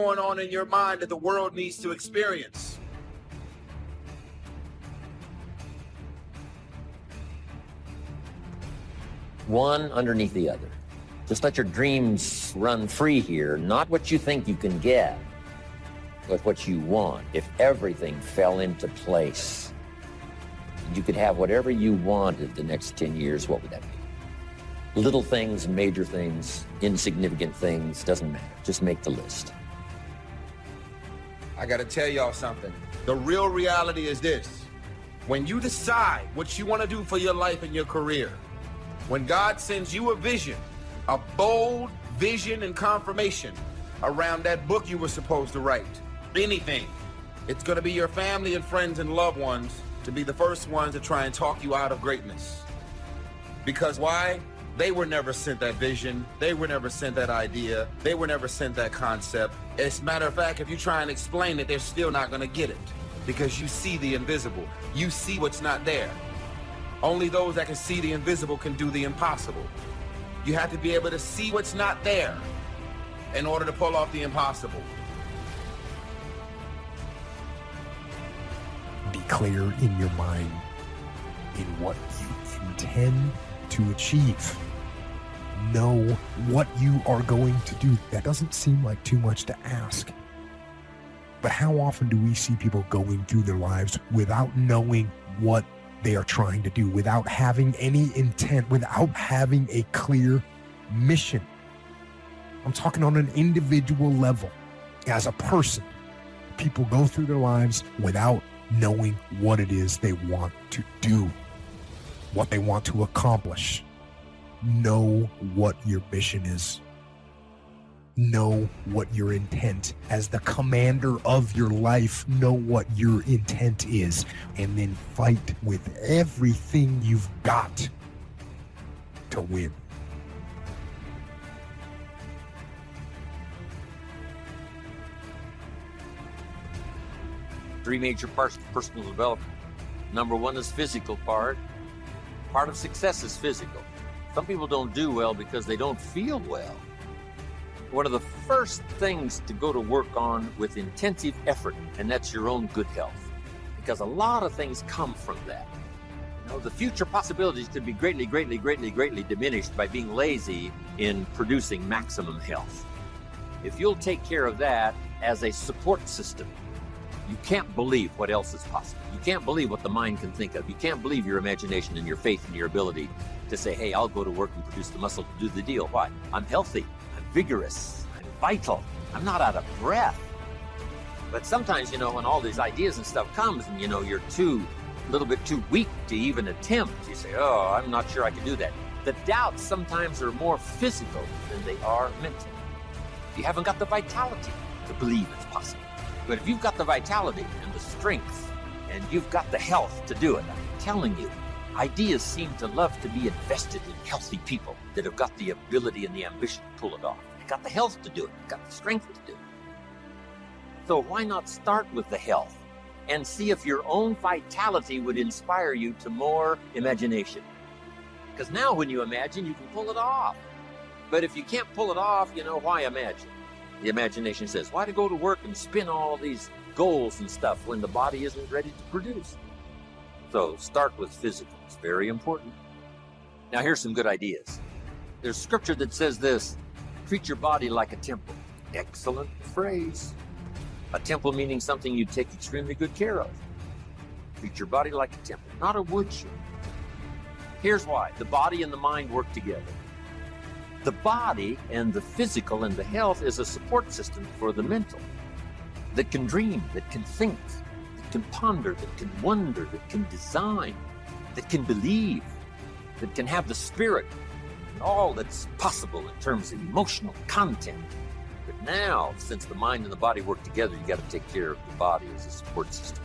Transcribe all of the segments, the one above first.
going on in your mind that the world needs to experience. One underneath the other. Just let your dreams run free here, not what you think you can get, but what you want. If everything fell into place, you could have whatever you wanted the next 10 years, what would that be? Little things, major things, insignificant things, doesn't matter. Just make the list. I gotta tell y'all something. The real reality is this. When you decide what you want to do for your life and your career, when God sends you a vision, a bold vision and confirmation around that book you were supposed to write, anything, it's gonna be your family and friends and loved ones to be the first ones to try and talk you out of greatness. Because why? They were never sent that vision. They were never sent that idea. They were never sent that concept. As a matter of fact, if you try and explain it, they're still not gonna get it because you see the invisible. You see what's not there. Only those that can see the invisible can do the impossible. You have to be able to see what's not there in order to pull off the impossible. Be clear in your mind in what you intend to achieve. Know what you are going to do. That doesn't seem like too much to ask. But how often do we see people going through their lives without knowing what they are trying to do, without having any intent, without having a clear mission? I'm talking on an individual level. As a person, people go through their lives without knowing what it is they want to do, what they want to accomplish. Know what your mission is. Know what your intent as the commander of your life. Know what your intent is, and then fight with everything you've got to win. Three major parts of personal development. Number one is physical part. Part of success is physical. Some people don't do well because they don't feel well. One of the first things to go to work on with intensive effort, and that's your own good health. Because a lot of things come from that. You know, the future possibilities could be greatly diminished by being lazy in producing maximum health. If you'll take care of that as a support system, you can't believe what else is possible. You can't believe what the mind can think of. You can't believe your imagination and your faith and your ability to say, hey, I'll go to work and produce the muscle to do the deal. Why? I'm healthy, I'm vigorous, I'm vital, I'm not out of breath. But sometimes, you know, when all these ideas and stuff comes and, you know, you're a little bit too weak to even attempt, you say, oh, I'm not sure I can do that. The doubts sometimes are more physical than they are mental. You haven't got the vitality to believe it's possible. But if you've got the vitality and the strength and you've got the health to do it, I'm telling you, ideas seem to love to be invested in healthy people that have got the ability and the ambition to pull it off. They've got the health to do it. They've got the strength to do it. So why not start with the health and see if your own vitality would inspire you to more imagination? Because now when you imagine, you can pull it off. But if you can't pull it off, you know, why imagine? The imagination says, why to go to work and spin all these goals and stuff when the body isn't ready to produce? So start with physical. It's very important. Now here's some good ideas. There's scripture that says this, treat your body like a temple. Excellent phrase. A temple meaning something you take extremely good care of. Treat your body like a temple, not a woodshed. Here's why. The body and the mind work together. The body and the physical and the health is a support system for the mental that can dream, that can think, that can ponder, that can wonder, that can design, that can believe, that can have the spirit and all that's possible in terms of emotional content. But now, since the mind and the body work together, you got to take care of the body as a support system.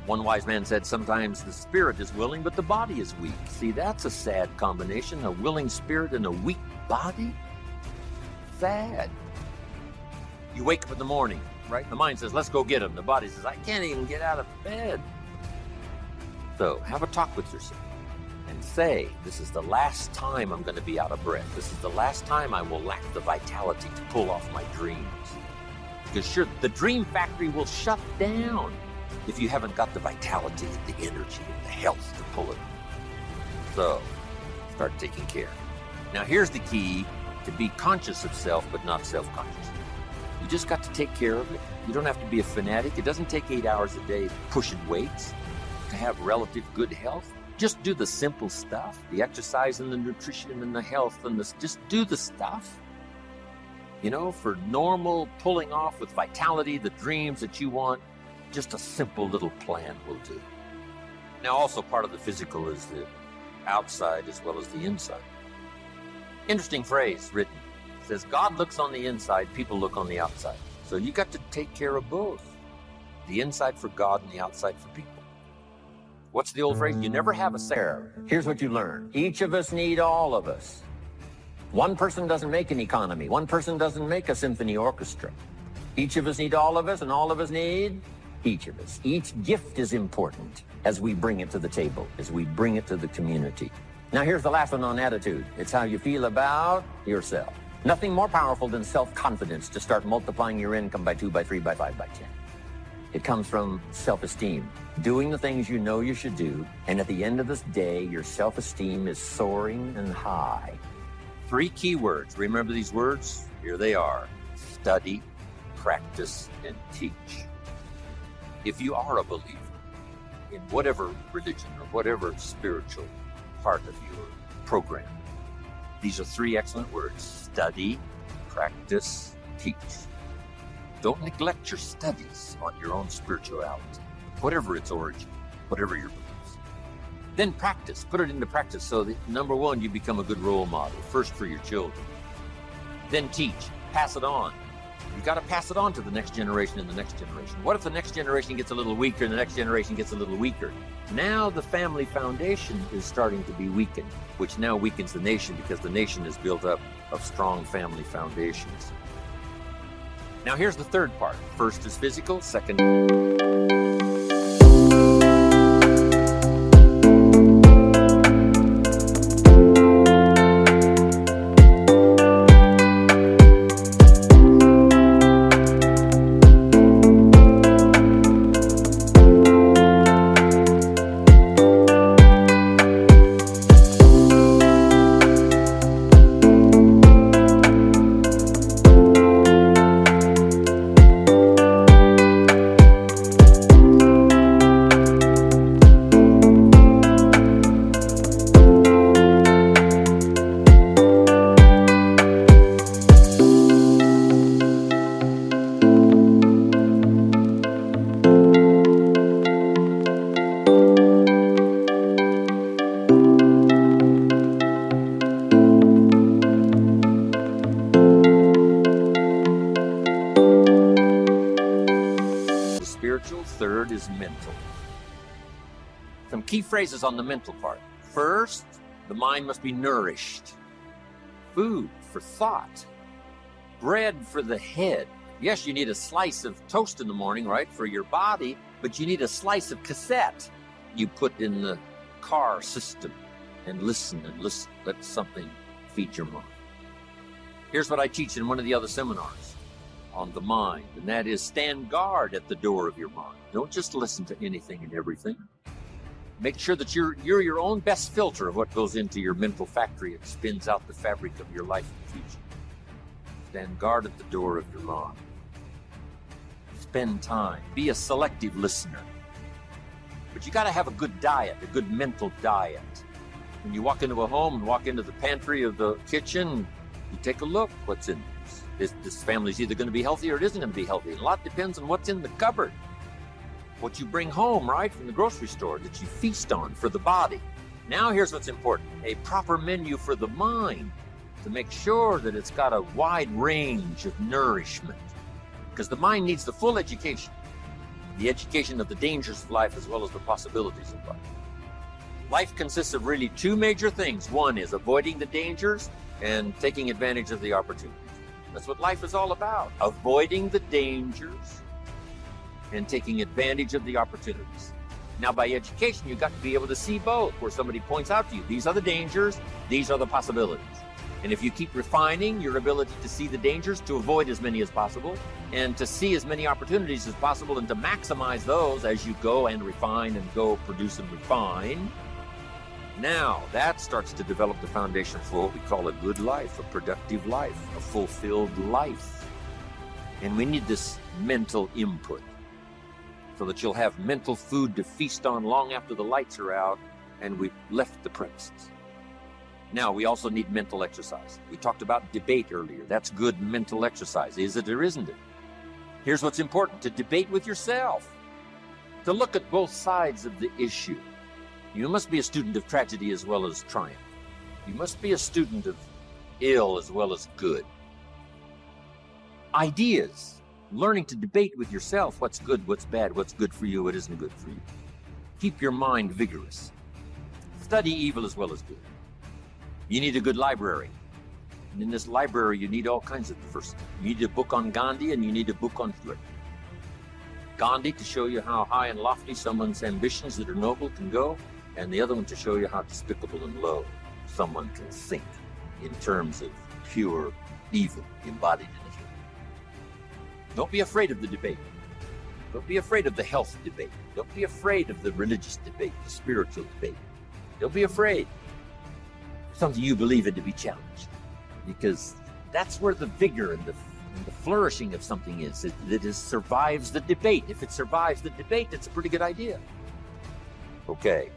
One wise man said sometimes the spirit is willing, but the body is weak. See, that's a sad combination, a willing spirit and a weak body. Sad. You wake up in the morning, right? The mind says, let's go get him. The body says, I can't even get out of bed. So have a talk with yourself and say, this is the last time I'm going to be out of breath. This is the last time I will lack the vitality to pull off my dreams. Because sure, the dream factory will shut down if you haven't got the vitality and the energy and the health to pull it off. So, start taking care. Now here's the key to be conscious of self, but not self-conscious. You just got to take care of it. You don't have to be a fanatic. It doesn't take 8 hours a day pushing weights to have relative good health. Just do the simple stuff, the exercise and the nutrition and the health and just do the stuff. You know, for normal pulling off with vitality, the dreams that you want, just a simple little plan will do. Now also part of the physical is the outside as well as the inside. Interesting phrase written. It says, God looks on the inside, people look on the outside. So you got to take care of both. The inside for God and the outside for people. What's the old phrase? You never have a Sarah. Here's what you learn. Each of us need all of us. One person doesn't make an economy. One person doesn't make a symphony orchestra. Each of us need all of us, and all of us need each of us. Each gift is important as we bring it to the table, as we bring it to the community. Now here's the last one on attitude. It's how you feel about yourself. Nothing more powerful than self-confidence to start multiplying your income by 2, by 3, by 5, by 10. It comes from self-esteem, doing the things you know you should do, and at the end of this day, your self-esteem is soaring and high. 3 key words. Remember these words? Here they are. Study, practice, and teach. If you are a believer in whatever religion or whatever spiritual part of your program, these are 3 excellent words. Study, practice, teach. Don't neglect your studies on your own spirituality, whatever its origin, whatever your beliefs. Then practice, put it into practice so that, number 1, you become a good role model, first for your children. Then teach, pass it on. You got to pass it on to the next generation and the next generation. What if the next generation gets a little weaker and the next generation gets a little weaker? Now the family foundation is starting to be weakened, which now weakens the nation because the nation is built up of strong family foundations. Now here's the third part. First is physical, second... Third is mental. Some key phrases on the mental part. First, the mind must be nourished. Food for thought. Bread for the head. Yes, you need a slice of toast in the morning, right, for your body, but you need a slice of cassette you put in the car system and listen and listen. Let something feed your mind. Here's what I teach in one of the other seminars on the mind, and that is stand guard at the door of your mind. Don't just listen to anything and everything. Make sure that you're your own best filter of what goes into your mental factory and spins out the fabric of your life in the future. Stand guard at the door of your mind. Spend time. Be a selective listener. But you got to have a good diet, a good mental diet. When you walk into a home and walk into the pantry of the kitchen, you take a look, what's in this. This family's either going to be healthy or it isn't going to be healthy. A lot depends on what's in the cupboard. What you bring home, right, from the grocery store that you feast on for the body. Now here's what's important. A proper menu for the mind to make sure that it's got a wide range of nourishment. Because the mind needs the full education. The education of the dangers of life as well as the possibilities of life. Life consists of really 2 major things. One is avoiding the dangers and taking advantage of the opportunities. That's what life is all about. Avoiding the dangers and taking advantage of the opportunities. Now, by education, you've got to be able to see both, where somebody points out to you, these are the dangers, these are the possibilities. And if you keep refining your ability to see the dangers, to avoid as many as possible, and to see as many opportunities as possible, and to maximize those as you go and refine and go produce and refine, now that starts to develop the foundation for what we call a good life, a productive life, a fulfilled life. And we need this mental input so that you'll have mental food to feast on long after the lights are out and we've left the premises. Now, we also need mental exercise. We talked about debate earlier. That's good mental exercise. Is it or isn't it? Here's what's important: to debate with yourself, to look at both sides of the issue. You must be a student of tragedy as well as triumph. You must be a student of ill as well as good. Ideas, learning to debate with yourself what's good, what's bad, what's good for you, what isn't good for you. Keep your mind vigorous. Study evil as well as good. You need a good library. And in this library, you need all kinds of diversity. You need a book on Gandhi and you need a book on Hitler. Gandhi to show you how high and lofty someone's ambitions that are noble can go, and the other one to show you how despicable and low someone can sink in terms of pure evil embodied in a human. Don't be afraid of the debate. Don't be afraid of the health debate. Don't be afraid of the religious debate, the spiritual debate. Don't be afraid of something you believe in to be challenged, because that's where the vigor and the flourishing of something is. It survives the debate. If it survives the debate, it's a pretty good idea. Okay,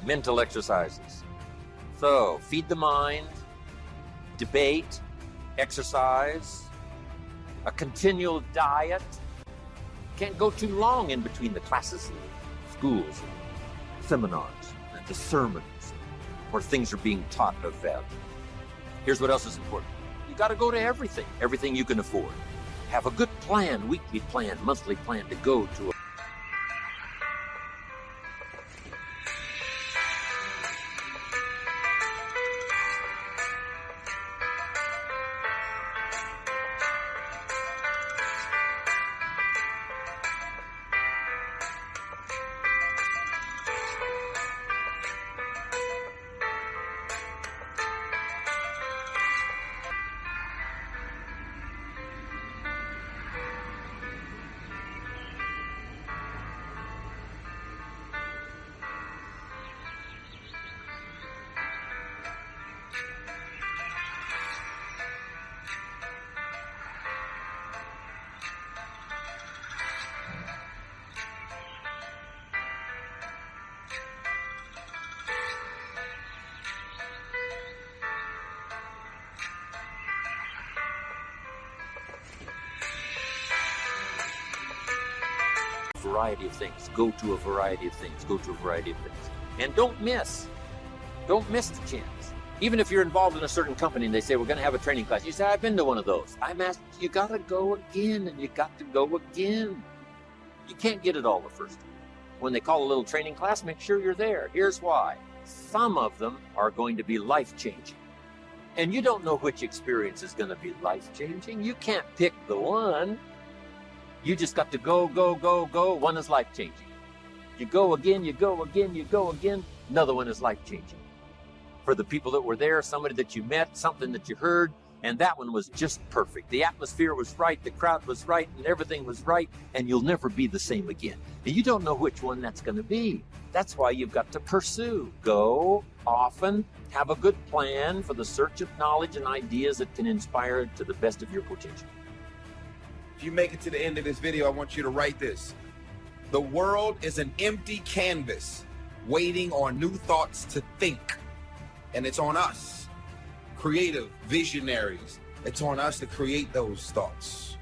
mental exercises. So, feed the mind, debate, exercise, a continual diet. Can't go too long in between the classes and schools and seminars and the sermons where things are being taught of value. Here's what else is important. You got to go to everything you can afford. Have a good plan, weekly plan, monthly plan to go to. Variety of things. Go to a variety of things. Go to a variety of things. And don't miss the chance. Even if you're involved in a certain company and they say, we're going to have a training class. You say, I've been to one of those. I'm asked, you got to go again, and you got to go again. You can't get it all the first time. When they call a little training class, make sure you're there. Here's why. Some of them are going to be life-changing. And you don't know which experience is going to be life-changing. You can't pick the one. You just got to go, go, go, go. One is life-changing. You go again, you go again, you go again. Another one is life-changing. For the people that were there, somebody that you met, something that you heard, and that one was just perfect. The atmosphere was right, the crowd was right, and everything was right, and you'll never be the same again. And you don't know which one that's going to be. That's why you've got to pursue. Go often, have a good plan for the search of knowledge and ideas that can inspire to the best of your potential. If you make it to the end of this video, I want you to write this. The world is an empty canvas waiting on new thoughts to think. And it's on us, creative visionaries. It's on us to create those thoughts.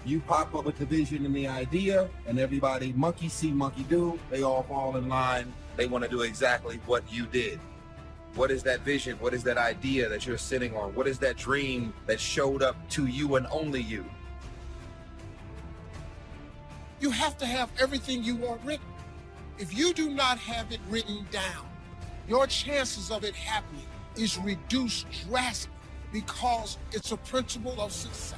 You pop up with the vision and the idea, and everybody monkey see, monkey do. They all fall in line. They want to do exactly what you did. What is that vision? What is that idea that you're sitting on? What is that dream that showed up to you and only you? You have to have everything you want written. If you do not have it written down, your chances of it happening is reduced drastically, because it's a principle of success.